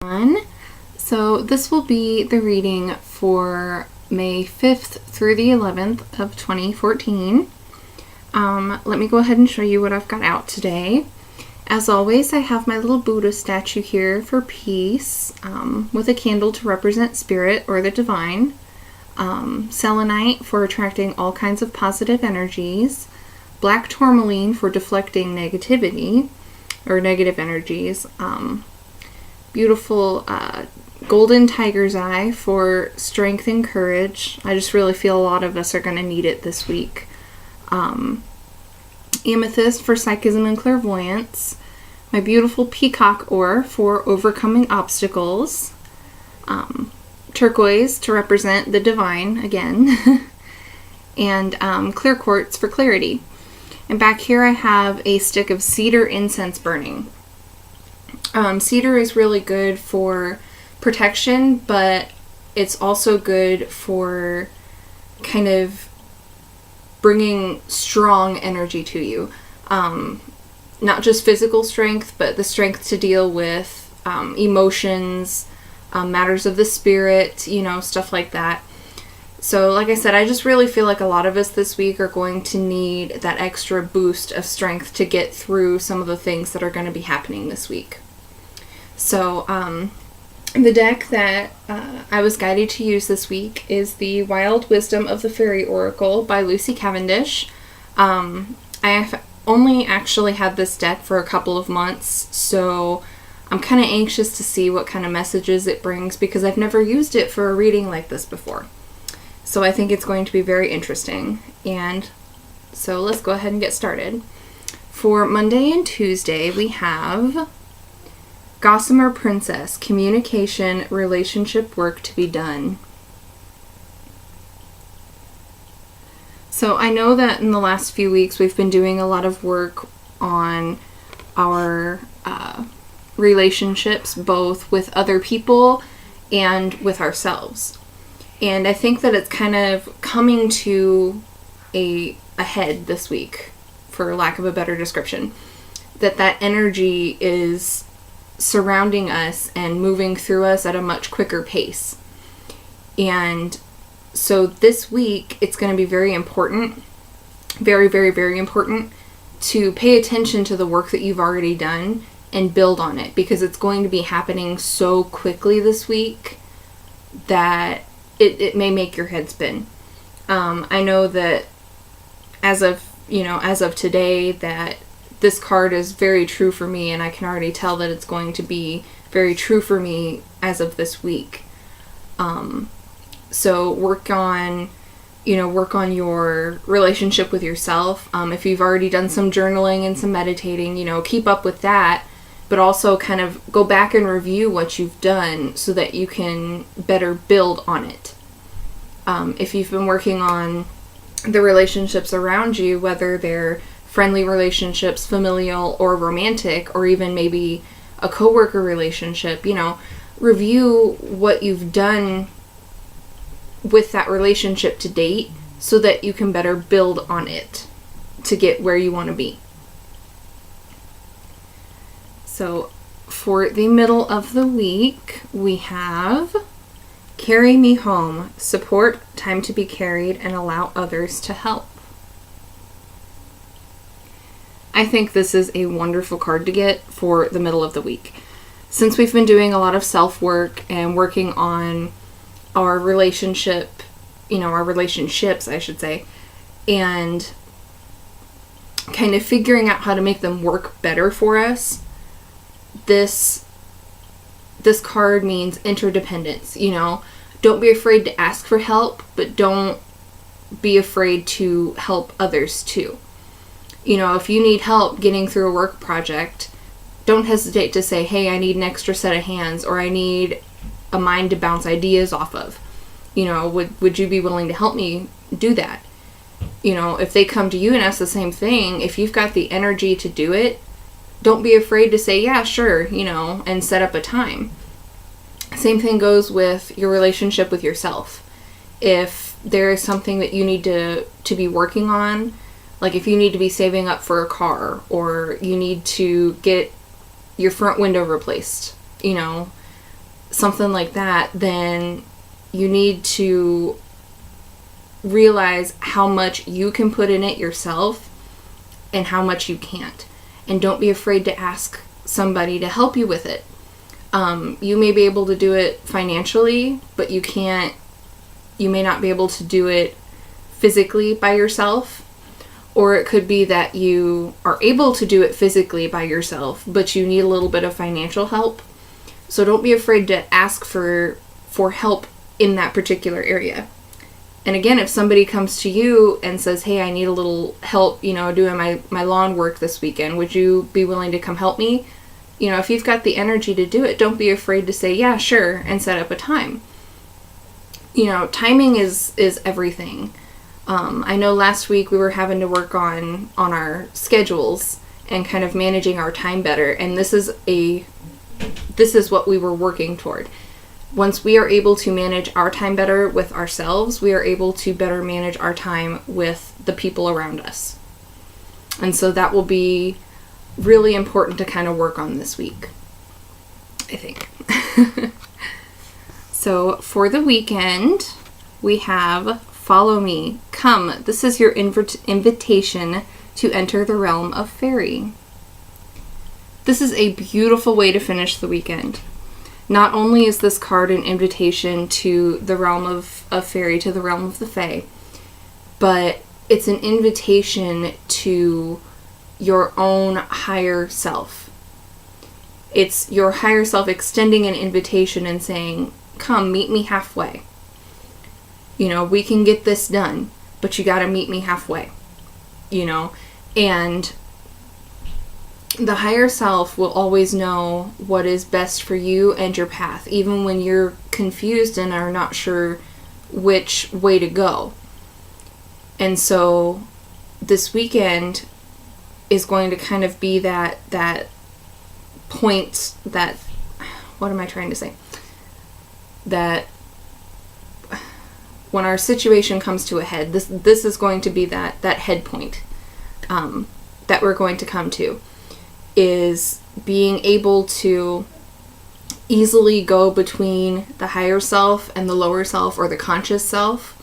So this will be the reading for May 5th through the 11th of 2014. Let me go ahead and show you what I've got out today. As always, I have my little Buddha statue here for peace, with a candle to represent spirit or the divine, selenite for attracting all kinds of positive energies, black tourmaline for deflecting negativity or negative energies, beautiful golden tiger's eye for strength and courage. I just really feel a lot of us are going to need it this week. Amethyst for psychism and clairvoyance. My beautiful peacock ore for overcoming obstacles. Turquoise to represent the divine again. And clear quartz for clarity. And back here I have a stick of cedar incense burning. Cedar is really good for protection, but it's also good for kind of bringing strong energy to you. Not just physical strength, but the strength to deal with emotions, matters of the spirit, stuff like that. So like I said, I just really feel like a lot of us this week are going to need that extra boost of strength to get through some of the things that are going to be happening this week. So the deck that I was guided to use this week is the Wild Wisdom of the Fairy Oracle by Lucy Cavendish. I have only actually had this deck for a couple of months, so I'm kind of anxious to see what kind of messages it brings because I've never used it for a reading like this before. So I think it's going to be very interesting. And so let's go ahead and get started. For Monday and Tuesday, we have Gossamer Princess, communication, relationship work to be done. So I know that in the last few weeks we've been doing a lot of work on our relationships, both with other people and with ourselves. And I think that it's kind of coming to a head this week, for lack of a better description. That energy is surrounding us and moving through us at a much quicker pace. And so this week, it's going to be very important, very, very, very important to pay attention to the work that you've already done and build on it, because it's going to be happening so quickly this week that it may make your head spin. I know that as of today, that this card is very true for me, and I can already tell that it's going to be very true for me as of this week. So work on your relationship with yourself. If you've already done some journaling and some meditating, keep up with that, but also kind of go back and review what you've done so that you can better build on it. If you've been working on the relationships around you, whether they're friendly relationships, familial or romantic, or even maybe a coworker relationship, review what you've done with that relationship to date so that you can better build on it to get where you want to be. So for the middle of the week, we have Carry Me Home, support, time to be carried, and allow others to help. I think this is a wonderful card to get for the middle of the week. Since we've been doing a lot of self-work and working on our relationships, I should say, and kind of figuring out how to make them work better for us, this card means interdependence. Don't be afraid to ask for help, but don't be afraid to help others too. If you need help getting through a work project, don't hesitate to say, hey, I need an extra set of hands, or I need a mind to bounce ideas off of. Would you be willing to help me do that? If they come to you and ask the same thing, if you've got the energy to do it, don't be afraid to say, yeah, sure, and set up a time. Same thing goes with your relationship with yourself. If there is something that you need to be working on, like if you need to be saving up for a car, or you need to get your front window replaced, something like that, then you need to realize how much you can put in it yourself and how much you can't. And don't be afraid to ask somebody to help you with it. You may be able to do it financially, but you may not be able to do it physically by yourself. Or it could be that you are able to do it physically by yourself, but you need a little bit of financial help. So don't be afraid to ask for help in that particular area. And again, if somebody comes to you and says, hey, I need a little help, doing my lawn work this weekend, would you be willing to come help me? If you've got the energy to do it, don't be afraid to say, yeah, sure, and set up a time. Timing is everything. I know last week we were having to work on our schedules and kind of managing our time better, and this is what we were working toward. Once we are able to manage our time better with ourselves, we are able to better manage our time with the people around us. And so that will be really important to kind of work on this week, I think. So for the weekend, we have Follow Me. Come. This is your invitation to enter the realm of fairy. This is a beautiful way to finish the weekend. Not only is this card an invitation to the realm of fairy, to the realm of the fae, but it's an invitation to your own higher self. It's your higher self extending an invitation and saying, come, meet me halfway. We can get this done, but you gotta meet me halfway. And the higher self will always know what is best for you and your path, even when you're confused and are not sure which way to go. And so this weekend is going to kind of be that point that, what am I trying to say? That when our situation comes to a head, this is going to be that head point that we're going to come to, is being able to easily go between the higher self and the lower self, or the conscious self,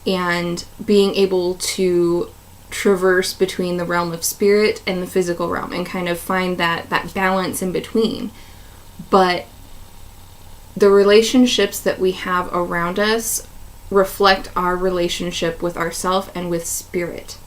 and being able to traverse between the realm of spirit and the physical realm and kind of find that balance in between. But the relationships that we have around us reflect our relationship with ourself and with spirit.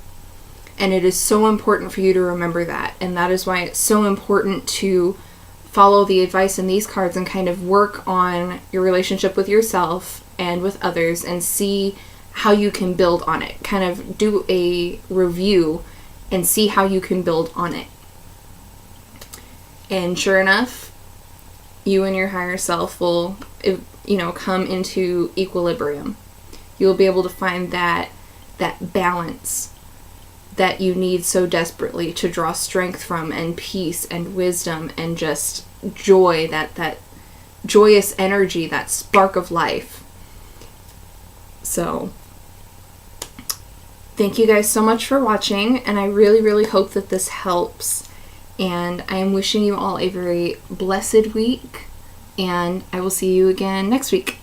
And it is so important for you to remember that. And that is why it's so important to follow the advice in these cards and kind of work on your relationship with yourself and with others and see how you can build on it. Kind of do a review and see how you can build on it. And sure enough, you and your higher self will, come into equilibrium. You'll be able to find that balance that you need so desperately to draw strength from, and peace and wisdom and just joy, that joyous energy, that spark of life. So thank you guys so much for watching, and I really, really hope that this helps. And I am wishing you all a very blessed week, and I will see you again next week.